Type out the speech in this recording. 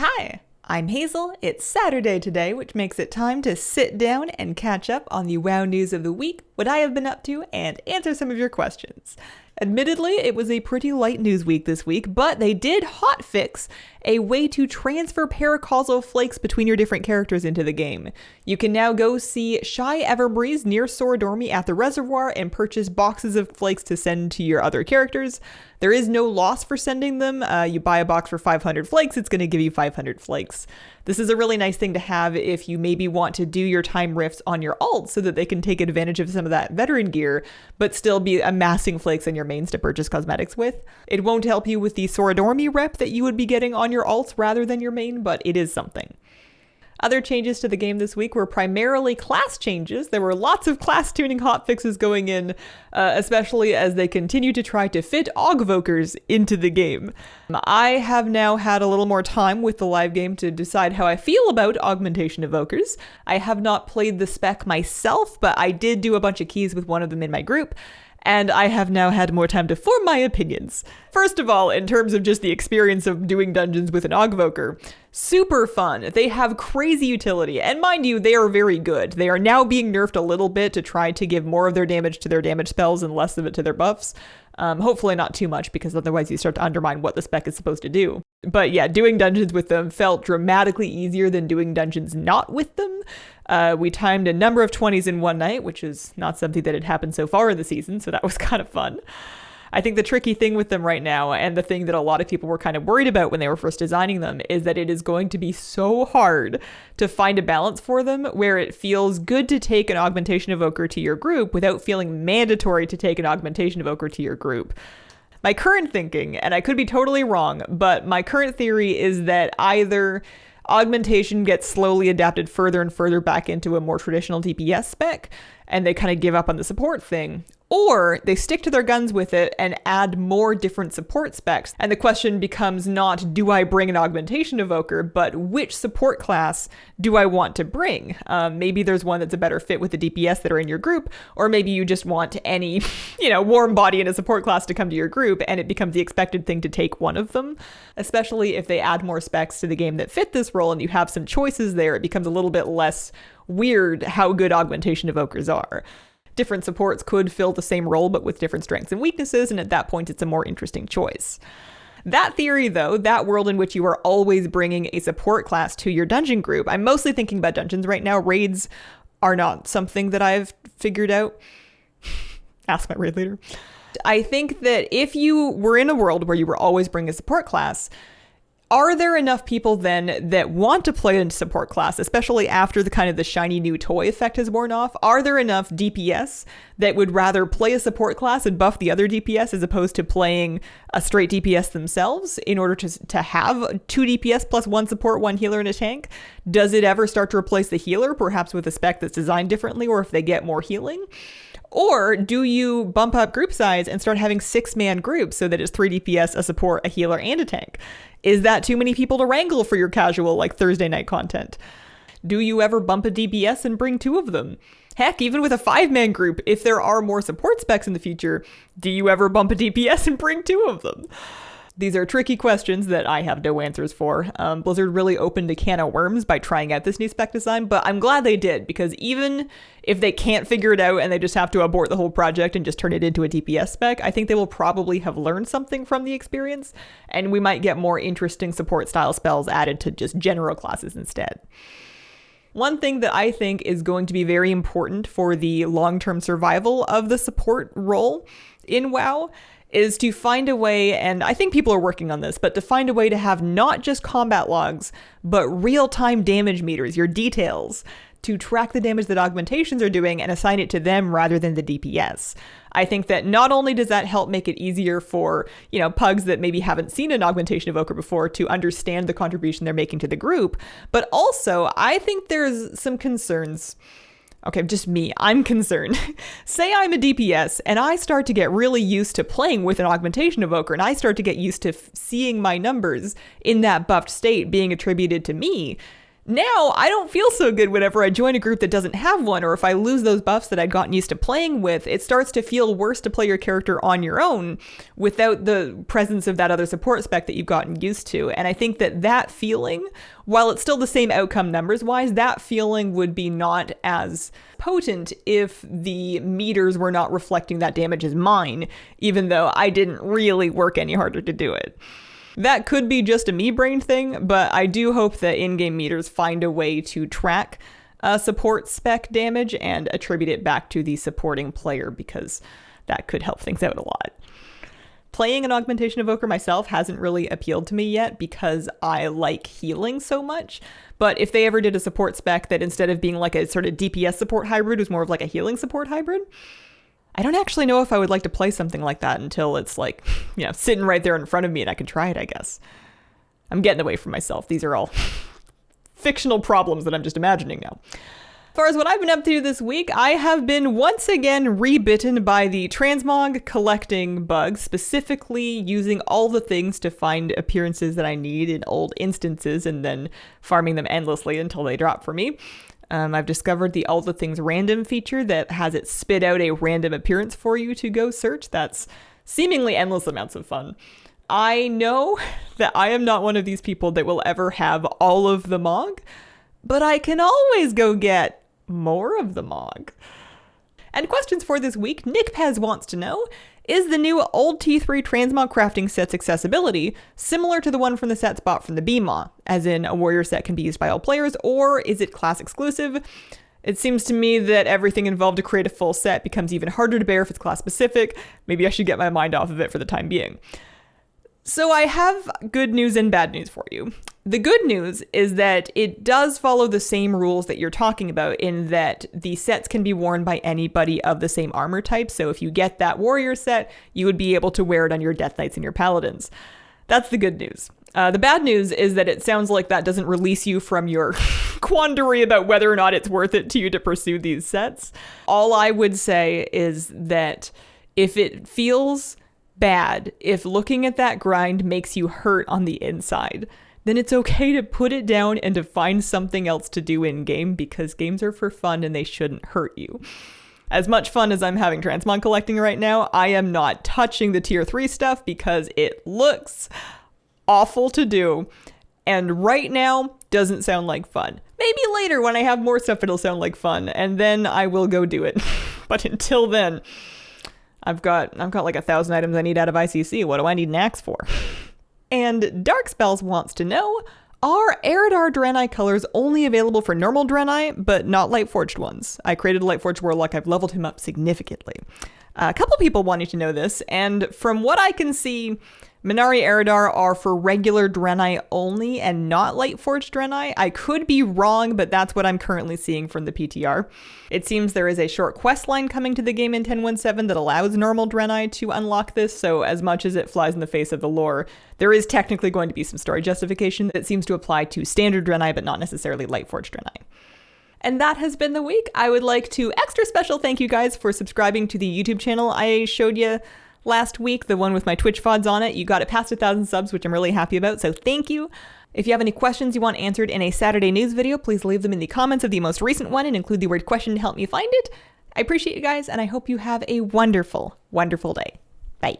Hi, I'm Hazel. It's Saturday today, which makes it time to sit down and catch up on the WoW news of the week, what I have been up to, and answer some of your questions. Admittedly, it was a pretty light news week this week, but they did hotfix a way to transfer Paracausal Flakes between your different characters into the game. You can now go see Shy Everbreeze near Soradormi at the reservoir and purchase boxes of flakes to send to your other characters. There is no loss for sending them. You buy a box for 500 flakes, it's going to give you 500 flakes. This is a really nice thing to have if you maybe want to do your time rifts on your alt so that they can take advantage of some of that veteran gear, but still be amassing flakes on your mains to purchase cosmetics with. It won't help you with the Soradormi rep that you would be getting on your alts rather than your main, but it is something. Other changes to the game this week were primarily class changes. There were lots of class tuning hotfixes going in, especially as they continue to try to fit Augvokers into the game. I have now had a little more time with the live game to decide how I feel about Augmentation Evokers. I have not played the spec myself, but I did do a bunch of keys with one of them in my group, and I have now had more time to form my opinions. First of all, in terms of just the experience of doing dungeons with an Augvoker, super fun. They have crazy utility, and mind you, they are very good. They are now being nerfed a little bit to try to give more of their damage to their damage spells and less of it to their buffs. Hopefully not too much, because otherwise you start to undermine what the spec is supposed to do. But yeah, doing dungeons with them felt dramatically easier than doing dungeons not with them. We timed a number of 20s in one night, which is not something that had happened so far in the season, so that was kind of fun. I think the tricky thing with them right now, and the thing that a lot of people were kind of worried about when they were first designing them, is that it is going to be so hard to find a balance for them where it feels good to take an Augmentation Evoker to your group without feeling mandatory to take an Augmentation Evoker to your group. My current thinking, and I could be totally wrong, but my current theory is that either Augmentation gets slowly adapted further and further back into a more traditional DPS spec, and they kind of give up on the support thing, or they stick to their guns with it and add more different support specs. And the question becomes not, do I bring an Augmentation Evoker, but which support class do I want to bring? Maybe there's one that's a better fit with the DPS that are in your group, or maybe you just want any, warm body in a support class to come to your group, and it becomes the expected thing to take one of them. Especially if they add more specs to the game that fit this role and you have some choices there, it becomes a little bit less weird how good Augmentation Evokers are. Different supports could fill the same role, but with different strengths and weaknesses, and at that point, it's a more interesting choice. That theory, though, that world in which you are always bringing a support class to your dungeon group, I'm mostly thinking about dungeons right now. Raids are not something that I've figured out. Ask my raid leader. I think that if you were in a world where you were always bringing a support class, are there enough people then that want to play a support class, especially after the shiny new toy effect has worn off? Are there enough DPS that would rather play a support class and buff the other DPS as opposed to playing a straight DPS themselves in order to have 2 DPS plus 1 support, 1 healer, and a tank? Does it ever start to replace the healer, perhaps with a spec that's designed differently, or if they get more healing? Or do you bump up group size and start having 6-man groups so that it's 3 DPS, a support, a healer, and a tank? Is that too many people to wrangle for your casual, Thursday night content? Do you ever bump a DPS and bring 2 of them? Heck, even with a 5-man group, if there are more support specs in the future, do you ever bump a DPS and bring 2 of them? These are tricky questions that I have no answers for. Blizzard really opened a can of worms by trying out this new spec design, but I'm glad they did, because even if they can't figure it out and they just have to abort the whole project and just turn it into a DPS spec, I think they will probably have learned something from the experience, and we might get more interesting support style spells added to just general classes instead. One thing that I think is going to be very important for the long-term survival of the support role in WoW is to find a way, and I think people are working on this, but to find a way to have not just combat logs, but real-time damage meters, your details, to track the damage that augmentations are doing and assign it to them rather than the DPS. I think that not only does that help make it easier for, pugs that maybe haven't seen an Augmentation Evoker before to understand the contribution they're making to the group, but also I think there's some concerns. Okay, just me, I'm concerned. Say I'm a DPS and I start to get really used to playing with an Augmentation Evoker, and I start to get used to seeing my numbers in that buffed state being attributed to me. Now, I don't feel so good whenever I join a group that doesn't have one, or if I lose those buffs that I'd gotten used to playing with. It starts to feel worse to play your character on your own without the presence of that other support spec that you've gotten used to. And I think that feeling, while it's still the same outcome numbers-wise, that feeling would be not as potent if the meters were not reflecting that damage as mine, even though I didn't really work any harder to do it. That could be just a me-brain thing, but I do hope that in-game meters find a way to track support spec damage and attribute it back to the supporting player, because that could help things out a lot. Playing an Augmentation Evoker myself hasn't really appealed to me yet because I like healing so much, but if they ever did a support spec that instead of being like a sort of DPS support hybrid was more of like a healing support hybrid, I don't actually know if I would like to play something like that until it's like, sitting right there in front of me and I can try it, I guess. I'm getting away from myself. These are all fictional problems that I'm just imagining now. As far as what I've been up to this week, I have been once again rebitten by the transmog collecting bug, specifically using all the things to find appearances that I need in old instances and then farming them endlessly until they drop for me. I've discovered the all the things random feature that has it spit out a random appearance for you to go search. That's seemingly endless amounts of fun. I know that I am not one of these people that will ever have all of the mog, but I can always go get more of the mog. And questions for this week, Nick Pez wants to know, is the new old T3 transmog crafting set's accessibility similar to the one from the sets bought from the BMA, as in a warrior set can be used by all players, or is it class exclusive? It seems to me that everything involved to create a full set becomes even harder to bear if it's class specific. Maybe I should get my mind off of it for the time being. So I have good news and bad news for you. The good news is that it does follow the same rules that you're talking about, in that the sets can be worn by anybody of the same armor type. So if you get that warrior set, you would be able to wear it on your Death Knights and your Paladins. That's the good news. The bad news is that it sounds like that doesn't release you from your quandary about whether or not it's worth it to you to pursue these sets. All I would say is that if it feels bad, if looking at that grind makes you hurt on the inside, then it's okay to put it down and to find something else to do in game, because games are for fun and they shouldn't hurt you. As much fun as I'm having transmog collecting right now, I am not touching the tier 3 stuff because it looks awful to do, and right now doesn't sound like fun. Maybe later when I have more stuff it'll sound like fun, and then I will go do it. But until then, I've got like 1,000 items I need out of ICC. What do I need an axe for? And Dark Spells wants to know, are Eredar Draenei colors only available for normal Draenei, but not Lightforged ones? I created a Lightforged Warlock. I've leveled him up significantly. A couple people wanting to know this, and from what I can see, Manari Eredar are for regular Draenei only and not Lightforged Draenei. I could be wrong, but that's what I'm currently seeing from the PTR. It seems there is a short quest line coming to the game in 10.1.7 that allows normal Draenei to unlock this, so as much as it flies in the face of the lore, there is technically going to be some story justification that seems to apply to standard Draenei, but not necessarily Lightforged Draenei. And that has been the week. I would like to extra special thank you guys for subscribing to the YouTube channel I showed you last week, the one with my Twitch VODs on it. You got it past 1,000 subs, which I'm really happy about, so thank you. If you have any questions you want answered in a Saturday news video, please leave them in the comments of the most recent one and include the word question to help me find it. I appreciate you guys, and I hope you have a wonderful, wonderful day. Bye.